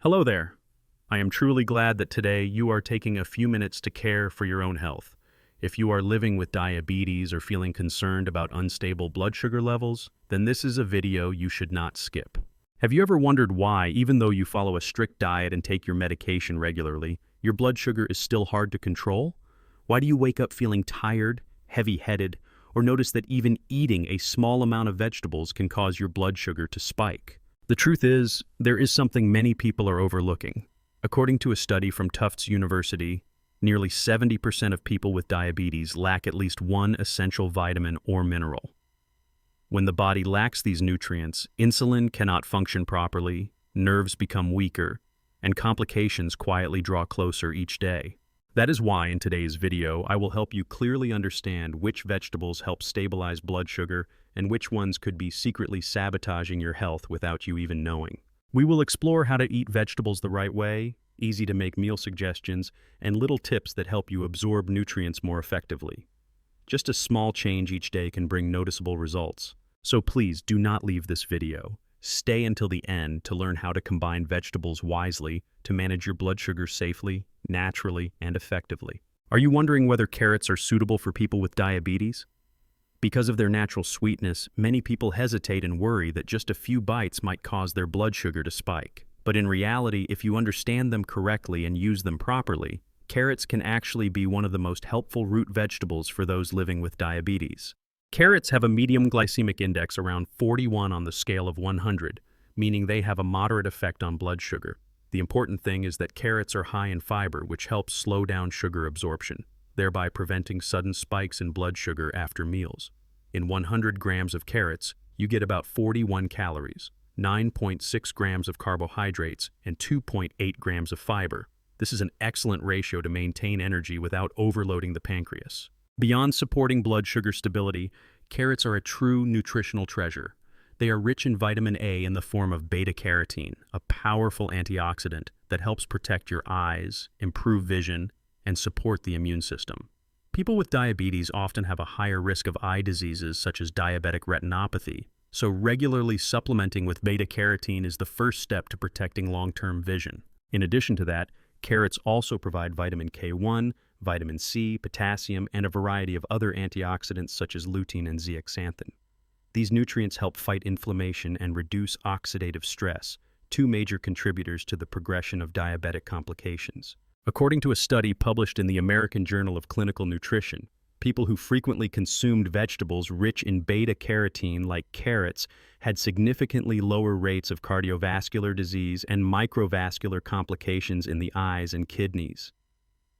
Hello there. I am truly glad that today you are taking a few minutes to care for your own health. If you are living with diabetes or feeling concerned about unstable blood sugar levels, then this is a video you should not skip. Have you ever wondered why, even though you follow a strict diet and take your medication regularly, your blood sugar is still hard to control? Why do you wake up feeling tired, heavy-headed, or notice that even eating a small amount of vegetables can cause your blood sugar to spike? The truth is, there is something many people are overlooking. According to a study from Tufts University, nearly 70% of people with diabetes lack at least one essential vitamin or mineral. When the body lacks these nutrients, insulin cannot function properly, nerves become weaker, and complications quietly draw closer each day. That is why in today's video, I will help you clearly understand which vegetables help stabilize blood sugar and which ones could be secretly sabotaging your health without you even knowing. We will explore how to eat vegetables the right way, easy-to-make meal suggestions, and little tips that help you absorb nutrients more effectively. Just a small change each day can bring noticeable results. So please do not leave this video. Stay until the end to learn how to combine vegetables wisely to manage your blood sugar safely, naturally, and effectively. Are you wondering whether carrots are suitable for people with diabetes? Because of their natural sweetness, many people hesitate and worry that just a few bites might cause their blood sugar to spike. But in reality, if you understand them correctly and use them properly, carrots can actually be one of the most helpful root vegetables for those living with diabetes. Carrots have a medium glycemic index around 41 on the scale of 100, meaning they have a moderate effect on blood sugar. The important thing is that carrots are high in fiber, which helps slow down sugar absorption, thereby preventing sudden spikes in blood sugar after meals. In 100 grams of carrots, you get about 41 calories, 9.6 grams of carbohydrates, and 2.8 grams of fiber. This is an excellent ratio to maintain energy without overloading the pancreas. Beyond supporting blood sugar stability, carrots are a true nutritional treasure. They are rich in vitamin A in the form of beta-carotene, a powerful antioxidant that helps protect your eyes, improve vision, and support the immune system. People with diabetes often have a higher risk of eye diseases such as diabetic retinopathy, so regularly supplementing with beta-carotene is the first step to protecting long-term vision. In addition to that, carrots also provide vitamin K1, vitamin C, potassium, and a variety of other antioxidants such as lutein and zeaxanthin. These nutrients help fight inflammation and reduce oxidative stress, two major contributors to the progression of diabetic complications. According to a study published in the American Journal of Clinical Nutrition, people who frequently consumed vegetables rich in beta-carotene like carrots had significantly lower rates of cardiovascular disease and microvascular complications in the eyes and kidneys.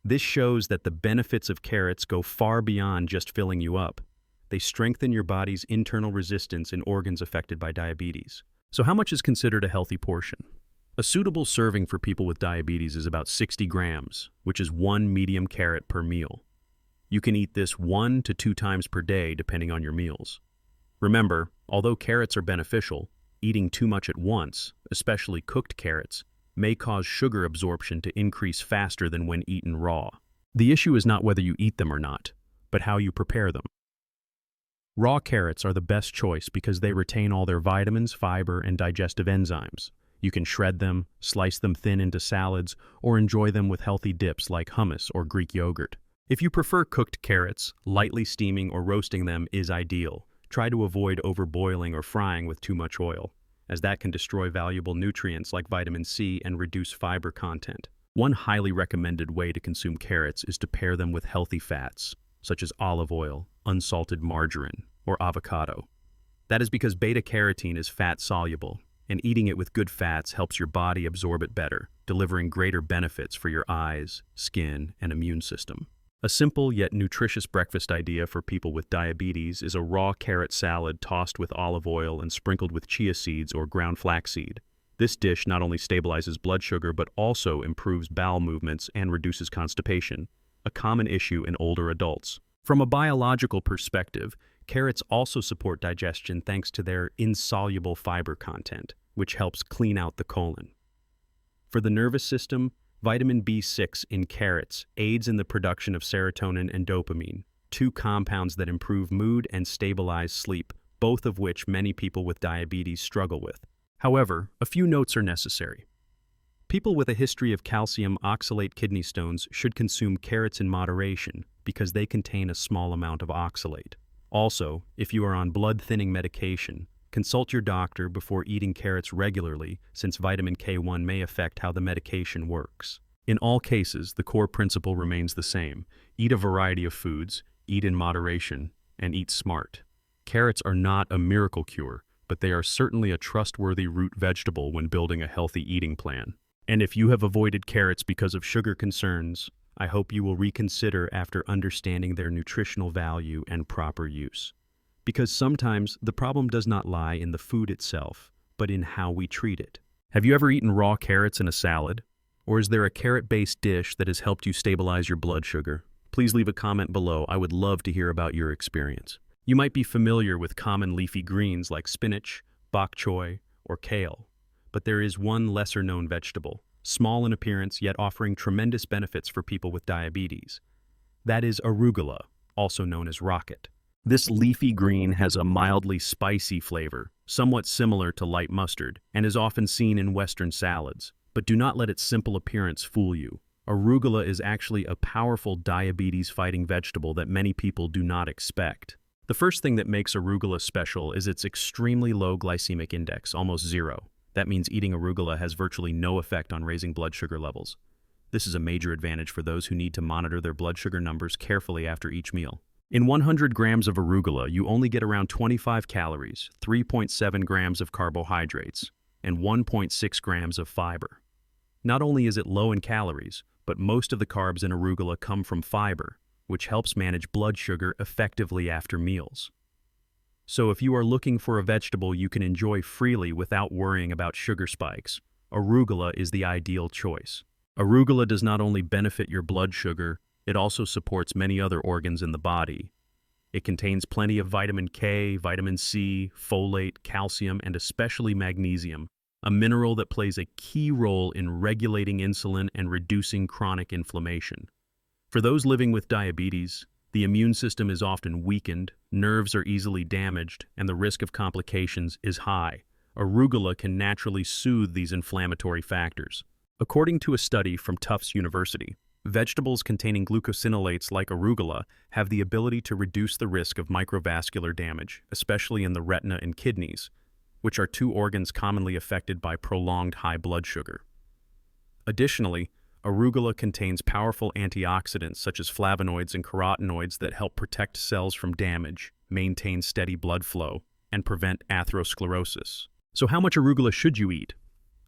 This shows that the benefits of carrots go far beyond just filling you up. They strengthen your body's internal resistance in organs affected by diabetes. So how much is considered a healthy portion? A suitable serving for people with diabetes is about 60 grams, which is one medium carrot per meal. You can eat this 1 to 2 times per day depending on your meals. Remember, although carrots are beneficial, eating too much at once, especially cooked carrots, may cause sugar absorption to increase faster than when eaten raw. The issue is not whether you eat them or not, but how you prepare them. Raw carrots are the best choice because they retain all their vitamins, fiber, and digestive enzymes. You can shred them, slice them thin into salads, or enjoy them with healthy dips like hummus or Greek yogurt. If you prefer cooked carrots, lightly steaming or roasting them is ideal. Try to avoid overboiling or frying with too much oil, as that can destroy valuable nutrients like vitamin C and reduce fiber content. One highly recommended way to consume carrots is to pair them with healthy fats, such as olive oil, unsalted margarine, or avocado. That is because beta-carotene is fat-soluble, and eating it with good fats helps your body absorb it better, delivering greater benefits for your eyes, skin, and immune system. A simple yet nutritious breakfast idea for people with diabetes is a raw carrot salad tossed with olive oil and sprinkled with chia seeds or ground flaxseed. This dish not only stabilizes blood sugar but also improves bowel movements and reduces constipation, a common issue in older adults. From a biological perspective, carrots also support digestion thanks to their insoluble fiber content, which helps clean out the colon. For the nervous system, vitamin B6 in carrots aids in the production of serotonin and dopamine, two compounds that improve mood and stabilize sleep, both of which many people with diabetes struggle with. However, a few notes are necessary. People with a history of calcium oxalate kidney stones should consume carrots in moderation because they contain a small amount of oxalate. Also, if you are on blood-thinning medication, consult your doctor before eating carrots regularly since vitamin K1 may affect how the medication works. In all cases, the core principle remains the same. Eat a variety of foods, eat in moderation, and eat smart. Carrots are not a miracle cure, but they are certainly a trustworthy root vegetable when building a healthy eating plan. And if you have avoided carrots because of sugar concerns, I hope you will reconsider after understanding their nutritional value and proper use. Because sometimes the problem does not lie in the food itself, but in how we treat it. Have you ever eaten raw carrots in a salad? Or is there a carrot-based dish that has helped you stabilize your blood sugar? Please leave a comment below. I would love to hear about your experience. You might be familiar with common leafy greens like spinach, bok choy, or kale. But there is one lesser-known vegetable, small in appearance yet offering tremendous benefits for people with diabetes. That is arugula, also known as rocket. This leafy green has a mildly spicy flavor, somewhat similar to light mustard, and is often seen in Western salads. But do not let its simple appearance fool you. Arugula is actually a powerful diabetes-fighting vegetable that many people do not expect. The first thing that makes arugula special is its extremely low glycemic index, almost zero. That means eating arugula has virtually no effect on raising blood sugar levels. This is a major advantage for those who need to monitor their blood sugar numbers carefully after each meal. In 100 grams of arugula, you only get around 25 calories, 3.7 grams of carbohydrates, and 1.6 grams of fiber. Not only is it low in calories, but most of the carbs in arugula come from fiber, which helps manage blood sugar effectively after meals. So if you are looking for a vegetable you can enjoy freely without worrying about sugar spikes, arugula is the ideal choice. Arugula does not only benefit your blood sugar, it also supports many other organs in the body. It contains plenty of vitamin K, vitamin C, folate, calcium, and especially magnesium, a mineral that plays a key role in regulating insulin and reducing chronic inflammation. For those living with diabetes, the immune system is often weakened, nerves are easily damaged, and the risk of complications is high. Arugula can naturally soothe these inflammatory factors. According to a study from Tufts University, vegetables containing glucosinolates like arugula have the ability to reduce the risk of microvascular damage, especially in the retina and kidneys, which are two organs commonly affected by prolonged high blood sugar. Additionally, arugula contains powerful antioxidants such as flavonoids and carotenoids that help protect cells from damage, maintain steady blood flow, and prevent atherosclerosis. So how much arugula should you eat?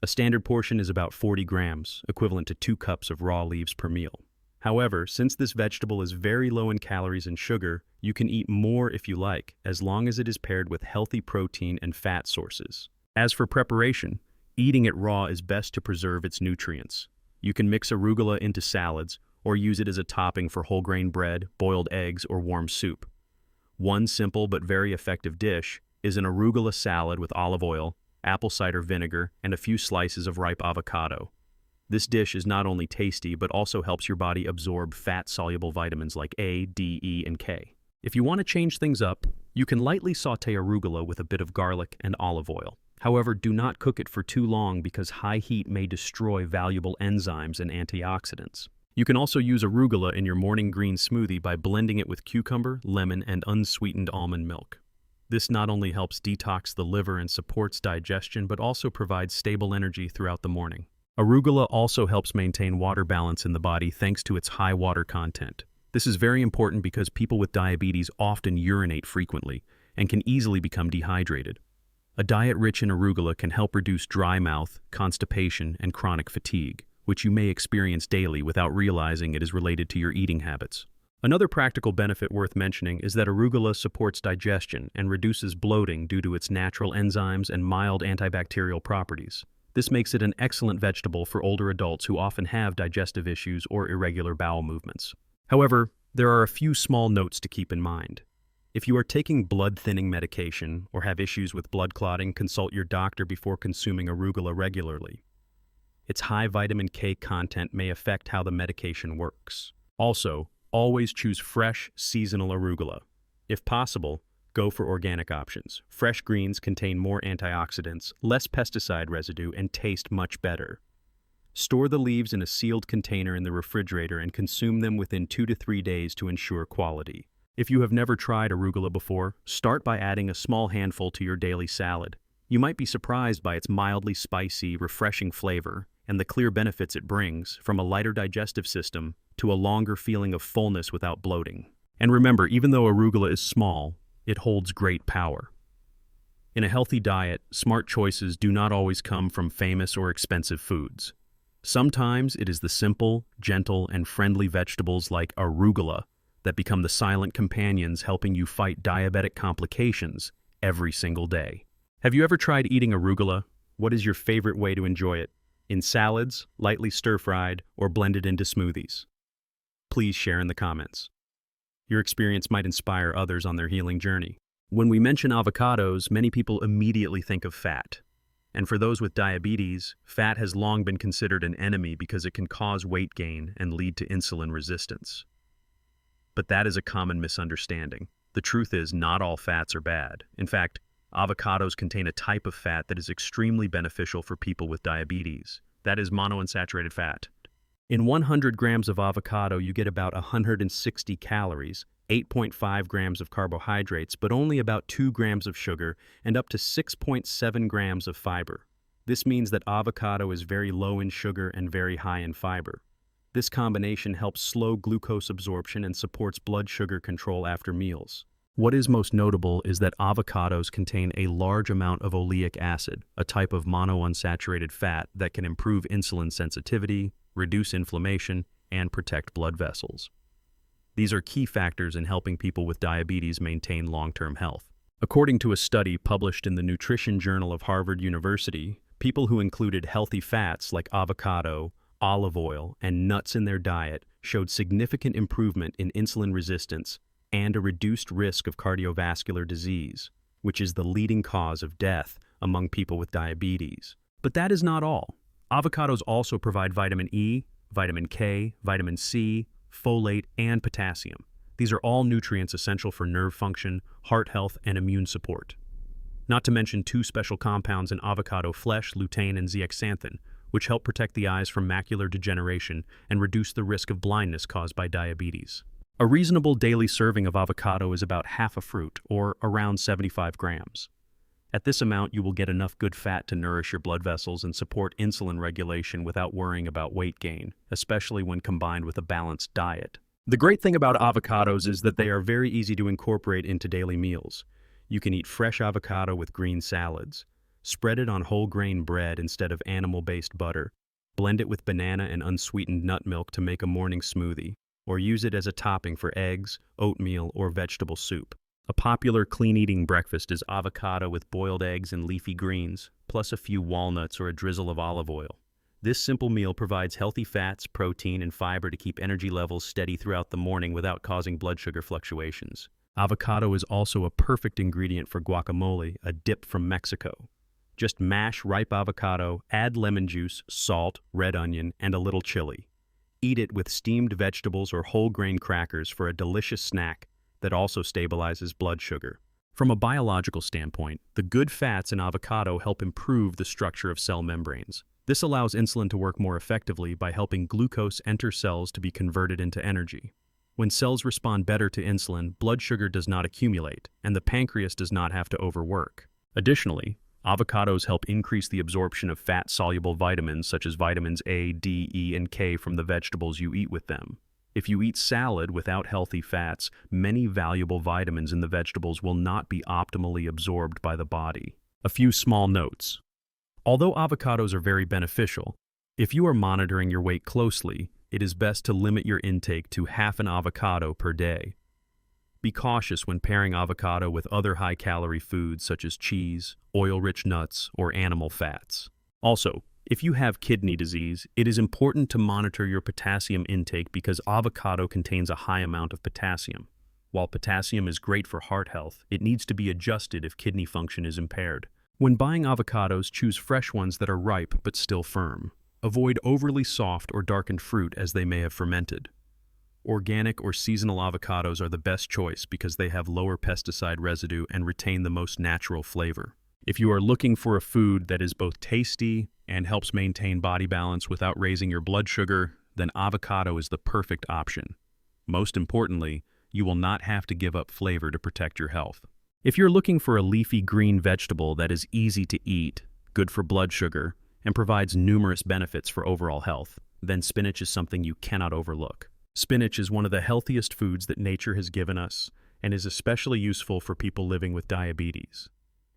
A standard portion is about 40 grams, equivalent to 2 cups of raw leaves per meal. However, since this vegetable is very low in calories and sugar, you can eat more if you like, as long as it is paired with healthy protein and fat sources. As for preparation, eating it raw is best to preserve its nutrients. You can mix arugula into salads, or use it as a topping for whole grain bread, boiled eggs, or warm soup. One simple but very effective dish is an arugula salad with olive oil, apple cider vinegar, and a few slices of ripe avocado. This dish is not only tasty, but also helps your body absorb fat-soluble vitamins like A, D, E, and K. If you want to change things up, you can lightly saute arugula with a bit of garlic and olive oil. However, do not cook it for too long because high heat may destroy valuable enzymes and antioxidants. You can also use arugula in your morning green smoothie by blending it with cucumber, lemon, and unsweetened almond milk. This not only helps detox the liver and supports digestion, but also provides stable energy throughout the morning. Arugula also helps maintain water balance in the body thanks to its high water content. This is very important because people with diabetes often urinate frequently and can easily become dehydrated. A diet rich in arugula can help reduce dry mouth, constipation, and chronic fatigue, which you may experience daily without realizing it is related to your eating habits. Another practical benefit worth mentioning is that arugula supports digestion and reduces bloating due to its natural enzymes and mild antibacterial properties. This makes it an excellent vegetable for older adults who often have digestive issues or irregular bowel movements. However, there are a few small notes to keep in mind. If you are taking blood-thinning medication or have issues with blood clotting, consult your doctor before consuming arugula regularly. Its high vitamin K content may affect how the medication works. Also, always choose fresh, seasonal arugula. If possible, go for organic options. Fresh greens contain more antioxidants, less pesticide residue, and taste much better. Store the leaves in a sealed container in the refrigerator and consume them within 2 to 3 days to ensure quality. If you have never tried arugula before, start by adding a small handful to your daily salad. You might be surprised by its mildly spicy, refreshing flavor and the clear benefits it brings, from a lighter digestive system to a longer feeling of fullness without bloating. And remember, even though arugula is small, it holds great power. In a healthy diet, smart choices do not always come from famous or expensive foods. Sometimes it is the simple, gentle, and friendly vegetables like arugula that become the silent companions helping you fight diabetic complications every single day. Have you ever tried eating arugula? What is your favorite way to enjoy it? In salads, lightly stir-fried, or blended into smoothies? Please share in the comments. Your experience might inspire others on their healing journey. When we mention avocados, many people immediately think of fat. And for those with diabetes, fat has long been considered an enemy because it can cause weight gain and lead to insulin resistance. But that is a common misunderstanding. The truth is, not all fats are bad. In fact, avocados contain a type of fat that is extremely beneficial for people with diabetes. That is monounsaturated fat. In 100 grams of avocado, you get about 160 calories, 8.5 grams of carbohydrates, but only about 2 grams of sugar, and up to 6.7 grams of fiber. This means that avocado is very low in sugar and very high in fiber. This combination helps slow glucose absorption and supports blood sugar control after meals. What is most notable is that avocados contain a large amount of oleic acid, a type of monounsaturated fat that can improve insulin sensitivity, reduce inflammation, and protect blood vessels. These are key factors in helping people with diabetes maintain long-term health. According to a study published in the Nutrition Journal of Harvard University, people who included healthy fats like avocado, olive oil, and nuts in their diet showed significant improvement in insulin resistance and a reduced risk of cardiovascular disease, which is the leading cause of death among people with diabetes. But that is not all. Avocados also provide vitamin E, vitamin K, vitamin C, folate, and potassium. These are all nutrients essential for nerve function, heart health, and immune support. Not to mention 2 special compounds in avocado flesh, lutein and zeaxanthin, which help protect the eyes from macular degeneration and reduce the risk of blindness caused by diabetes. A reasonable daily serving of avocado is about half a fruit, or around 75 grams. At this amount, you will get enough good fat to nourish your blood vessels and support insulin regulation without worrying about weight gain, especially when combined with a balanced diet. The great thing about avocados is that they are very easy to incorporate into daily meals. You can eat fresh avocado with green salads, spread it on whole grain bread instead of animal-based butter, blend it with banana and unsweetened nut milk to make a morning smoothie, or use it as a topping for eggs, oatmeal, or vegetable soup. A popular clean-eating breakfast is avocado with boiled eggs and leafy greens, plus a few walnuts or a drizzle of olive oil. This simple meal provides healthy fats, protein, and fiber to keep energy levels steady throughout the morning without causing blood sugar fluctuations. Avocado is also a perfect ingredient for guacamole, a dip from Mexico. Just mash ripe avocado, add lemon juice, salt, red onion, and a little chili. Eat it with steamed vegetables or whole grain crackers for a delicious snack that also stabilizes blood sugar. From a biological standpoint, the good fats in avocado help improve the structure of cell membranes. This allows insulin to work more effectively by helping glucose enter cells to be converted into energy. When cells respond better to insulin, blood sugar does not accumulate, and the pancreas does not have to overwork. Additionally, avocados help increase the absorption of fat-soluble vitamins such as vitamins A, D, E, and K from the vegetables you eat with them. If you eat salad without healthy fats, many valuable vitamins in the vegetables will not be optimally absorbed by the body. A few small notes. Although avocados are very beneficial, if you are monitoring your weight closely, it is best to limit your intake to half an avocado per day. Be cautious when pairing avocado with other high-calorie foods such as cheese, oil-rich nuts, or animal fats. Also, if you have kidney disease, it is important to monitor your potassium intake because avocado contains a high amount of potassium. While potassium is great for heart health, it needs to be adjusted if kidney function is impaired. When buying avocados, choose fresh ones that are ripe but still firm. Avoid overly soft or darkened fruit as they may have fermented. Organic or seasonal avocados are the best choice because they have lower pesticide residue and retain the most natural flavor. If you are looking for a food that is both tasty, and helps maintain body balance without raising your blood sugar, then avocado is the perfect option. Most importantly, you will not have to give up flavor to protect your health. If you're looking for a leafy green vegetable that is easy to eat, good for blood sugar, and provides numerous benefits for overall health, then spinach is something you cannot overlook. Spinach is one of the healthiest foods that nature has given us and is especially useful for people living with diabetes.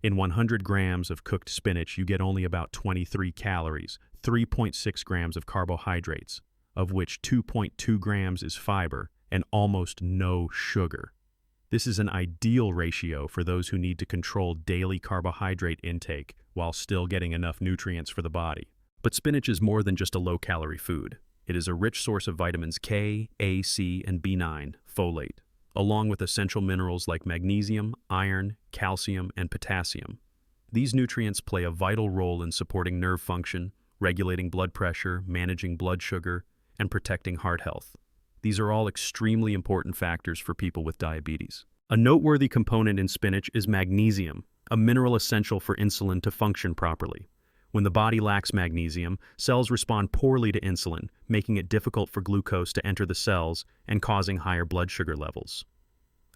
In 100 grams of cooked spinach, you get only about 23 calories, 3.6 grams of carbohydrates, of which 2.2 grams is fiber, and almost no sugar. This is an ideal ratio for those who need to control daily carbohydrate intake while still getting enough nutrients for the body. But spinach is more than just a low-calorie food. It is a rich source of vitamins K, A, C, and B9, folate, along with essential minerals like magnesium, iron, calcium, and potassium. These nutrients play a vital role in supporting nerve function, regulating blood pressure, managing blood sugar, and protecting heart health. These are all extremely important factors for people with diabetes. A noteworthy component in spinach is magnesium, a mineral essential for insulin to function properly. When the body lacks magnesium, cells respond poorly to insulin, making it difficult for glucose to enter the cells and causing higher blood sugar levels.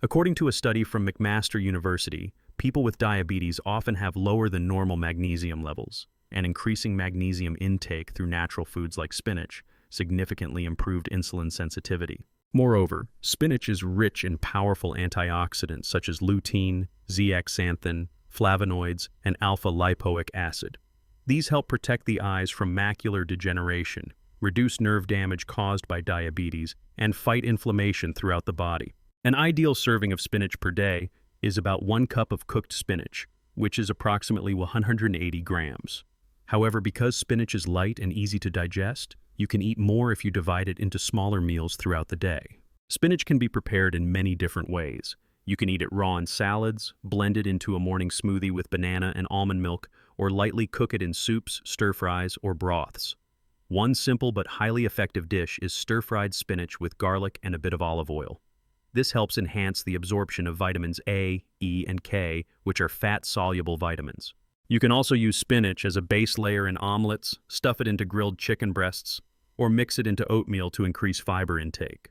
According to a study from McMaster University, people with diabetes often have lower than normal magnesium levels, and increasing magnesium intake through natural foods like spinach significantly improved insulin sensitivity. Moreover, spinach is rich in powerful antioxidants such as lutein, zeaxanthin, flavonoids, and alpha-lipoic acid. These help protect the eyes from macular degeneration, reduce nerve damage caused by diabetes, and fight inflammation throughout the body. An ideal serving of spinach per day is about 1 cup of cooked spinach, which is approximately 180 grams. However, because spinach is light and easy to digest, you can eat more if you divide it into smaller meals throughout the day. Spinach can be prepared in many different ways. You can eat it raw in salads, blend it into a morning smoothie with banana and almond milk, or lightly cook it in soups, stir-fries, or broths. One simple but highly effective dish is stir-fried spinach with garlic and a bit of olive oil. This helps enhance the absorption of vitamins A, E, and K, which are fat-soluble vitamins. You can also use spinach as a base layer in omelets, stuff it into grilled chicken breasts, or mix it into oatmeal to increase fiber intake.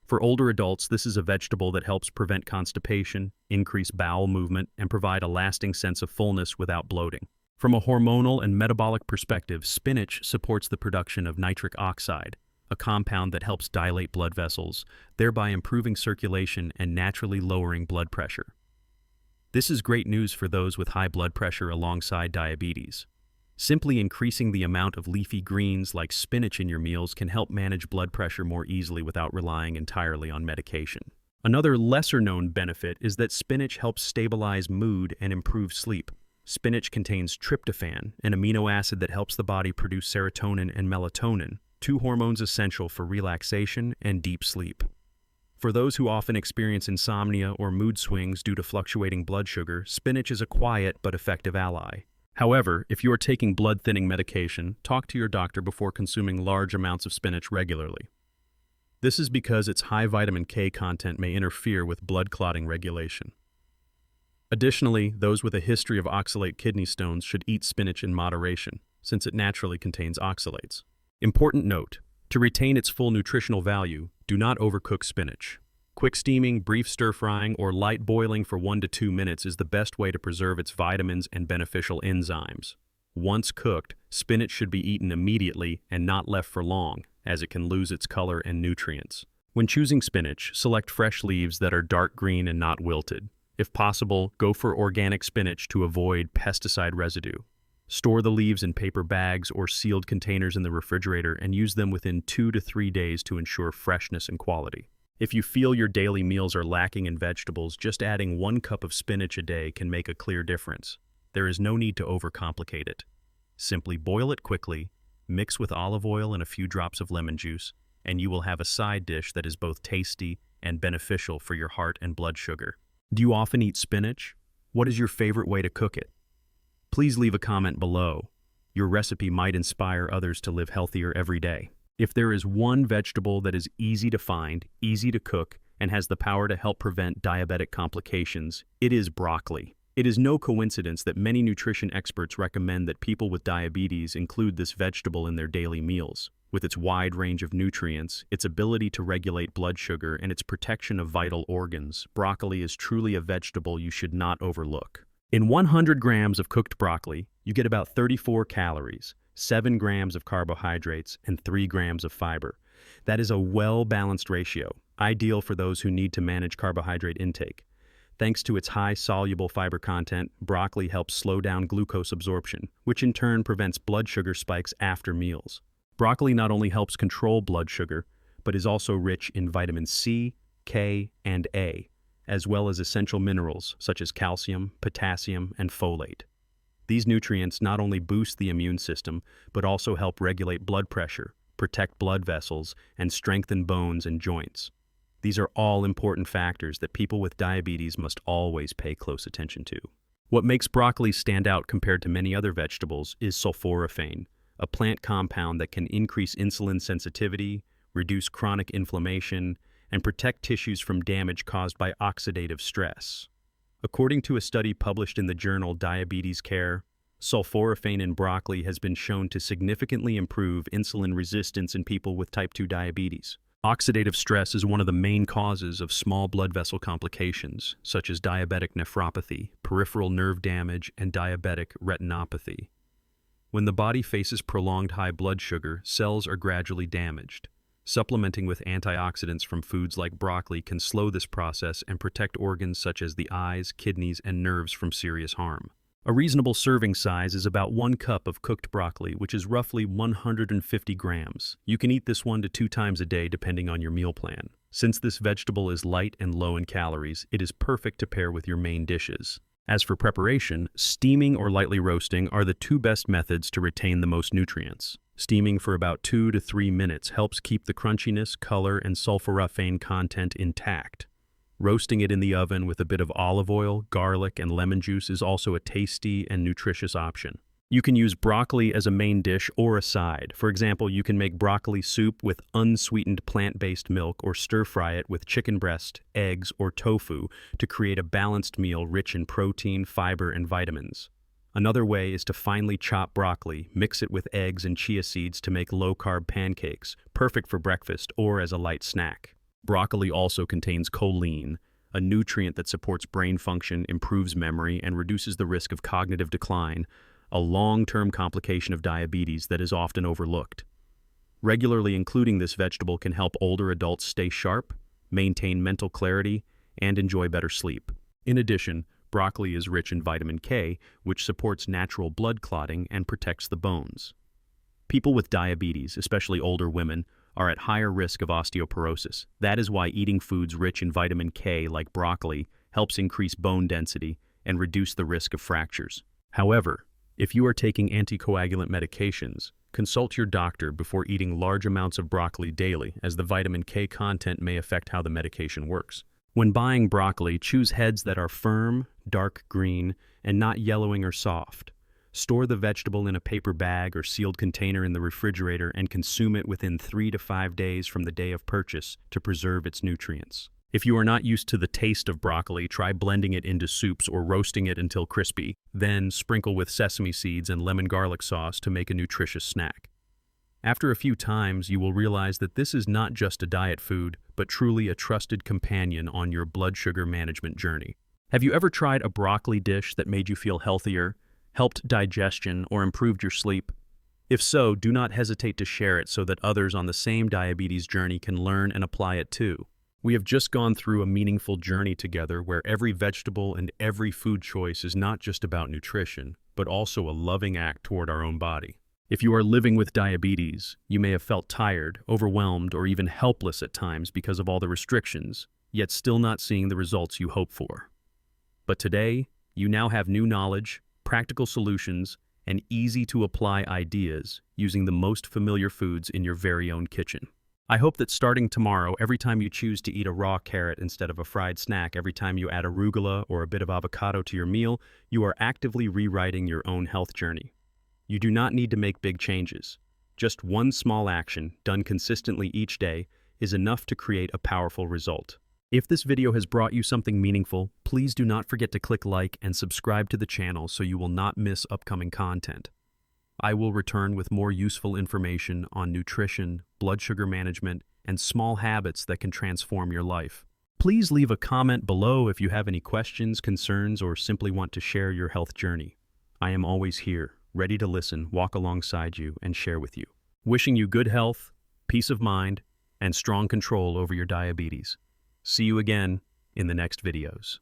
For older adults, this is a vegetable that helps prevent constipation, increase bowel movement, and provide a lasting sense of fullness without bloating. From a hormonal and metabolic perspective, spinach supports the production of nitric oxide, a compound that helps dilate blood vessels, thereby improving circulation and naturally lowering blood pressure. This is great news for those with high blood pressure alongside diabetes. Simply increasing the amount of leafy greens like spinach in your meals can help manage blood pressure more easily without relying entirely on medication. Another lesser-known benefit is that spinach helps stabilize mood and improve sleep. Spinach contains tryptophan, an amino acid that helps the body produce serotonin and melatonin, 2 hormones essential for relaxation and deep sleep. For those who often experience insomnia or mood swings due to fluctuating blood sugar, spinach is a quiet but effective ally. However, if you are taking blood-thinning medication, talk to your doctor before consuming large amounts of spinach regularly. This is because its high vitamin K content may interfere with blood clotting regulation. Additionally, those with a history of oxalate kidney stones should eat spinach in moderation, since it naturally contains oxalates. Important note: to retain its full nutritional value, do not overcook spinach. Quick steaming, brief stir-frying, or light boiling for 1 to 2 minutes is the best way to preserve its vitamins and beneficial enzymes. Once cooked, spinach should be eaten immediately and not left for long, as it can lose its color and nutrients. When choosing spinach, select fresh leaves that are dark green and not wilted. If possible, go for organic spinach to avoid pesticide residue. Store the leaves in paper bags or sealed containers in the refrigerator and use them within 2 to 3 days to ensure freshness and quality. If you feel your daily meals are lacking in vegetables, just adding 1 cup of spinach a day can make a clear difference. There is no need to overcomplicate it. Simply boil it quickly, mix with olive oil and a few drops of lemon juice, and you will have a side dish that is both tasty and beneficial for your heart and blood sugar. Do you often eat spinach? What is your favorite way to cook it? Please leave a comment below. Your recipe might inspire others to live healthier every day. If there is one vegetable that is easy to find, easy to cook, and has the power to help prevent diabetic complications, it is broccoli. It is no coincidence that many nutrition experts recommend that people with diabetes include this vegetable in their daily meals. With its wide range of nutrients, its ability to regulate blood sugar, and its protection of vital organs, broccoli is truly a vegetable you should not overlook. In 100 grams of cooked broccoli, you get about 34 calories, 7 grams of carbohydrates, and 3 grams of fiber. That is a well-balanced ratio, ideal for those who need to manage carbohydrate intake. Thanks to its high soluble fiber content, broccoli helps slow down glucose absorption, which in turn prevents blood sugar spikes after meals. Broccoli not only helps control blood sugar, but is also rich in vitamin C, K, and A, as well as essential minerals such as calcium, potassium, and folate. These nutrients not only boost the immune system, but also help regulate blood pressure, protect blood vessels, and strengthen bones and joints. These are all important factors that people with diabetes must always pay close attention to. What makes broccoli stand out compared to many other vegetables is sulforaphane, a plant compound that can increase insulin sensitivity, reduce chronic inflammation, and protect tissues from damage caused by oxidative stress. According to a study published in the journal Diabetes Care, sulforaphane in broccoli has been shown to significantly improve insulin resistance in people with type 2 diabetes. Oxidative stress is one of the main causes of small blood vessel complications, such as diabetic nephropathy, peripheral nerve damage, and diabetic retinopathy. When the body faces prolonged high blood sugar, cells are gradually damaged. Supplementing with antioxidants from foods like broccoli can slow this process and protect organs such as the eyes, kidneys, and nerves from serious harm. A reasonable serving size is about 1 cup of cooked broccoli, which is roughly 150 grams. You can eat this 1 to 2 times a day depending on your meal plan. Since this vegetable is light and low in calories, it is perfect to pair with your main dishes. As for preparation, steaming or lightly roasting are the 2 best methods to retain the most nutrients. Steaming for about 2 to 3 minutes helps keep the crunchiness, color, and sulforaphane content intact. Roasting it in the oven with a bit of olive oil, garlic, and lemon juice is also a tasty and nutritious option. You can use broccoli as a main dish or a side. For example, you can make broccoli soup with unsweetened plant-based milk or stir-fry it with chicken breast, eggs, or tofu to create a balanced meal rich in protein, fiber, and vitamins. Another way is to finely chop broccoli, mix it with eggs and chia seeds to make low-carb pancakes, perfect for breakfast or as a light snack. Broccoli also contains choline, a nutrient that supports brain function, improves memory, and reduces the risk of cognitive decline, a long-term complication of diabetes that is often overlooked. Regularly including this vegetable can help older adults stay sharp, maintain mental clarity, and enjoy better sleep. In addition, broccoli is rich in vitamin K, which supports natural blood clotting and protects the bones. People with diabetes, especially older women, are at higher risk of osteoporosis. That is why eating foods rich in vitamin K, like broccoli, helps increase bone density and reduce the risk of fractures. However, if you are taking anticoagulant medications, consult your doctor before eating large amounts of broccoli daily, as the vitamin K content may affect how the medication works. When buying broccoli, choose heads that are firm, dark green, and not yellowing or soft. Store the vegetable in a paper bag or sealed container in the refrigerator and consume it within 3 to 5 days from the day of purchase to preserve its nutrients. If you are not used to the taste of broccoli, try blending it into soups or roasting it until crispy. Then sprinkle with sesame seeds and lemon garlic sauce to make a nutritious snack. After a few times, you will realize that this is not just a diet food, but truly a trusted companion on your blood sugar management journey. Have you ever tried a broccoli dish that made you feel healthier, helped digestion, or improved your sleep? If so, do not hesitate to share it so that others on the same diabetes journey can learn and apply it too. We have just gone through a meaningful journey together where every vegetable and every food choice is not just about nutrition, but also a loving act toward our own body. If you are living with diabetes, you may have felt tired, overwhelmed, or even helpless at times because of all the restrictions, yet still not seeing the results you hope for. But today, you now have new knowledge, practical solutions, and easy-to-apply ideas using the most familiar foods in your very own kitchen. I hope that starting tomorrow, every time you choose to eat a raw carrot instead of a fried snack, every time you add arugula or a bit of avocado to your meal, you are actively rewriting your own health journey. You do not need to make big changes. Just one small action, done consistently each day, is enough to create a powerful result. If this video has brought you something meaningful, please do not forget to click like and subscribe to the channel so you will not miss upcoming content. I will return with more useful information on nutrition, blood sugar management, and small habits that can transform your life. Please leave a comment below if you have any questions, concerns, or simply want to share your health journey. I am always here, ready to listen, walk alongside you, and share with you. Wishing you good health, peace of mind, and strong control over your diabetes. See you again in the next videos.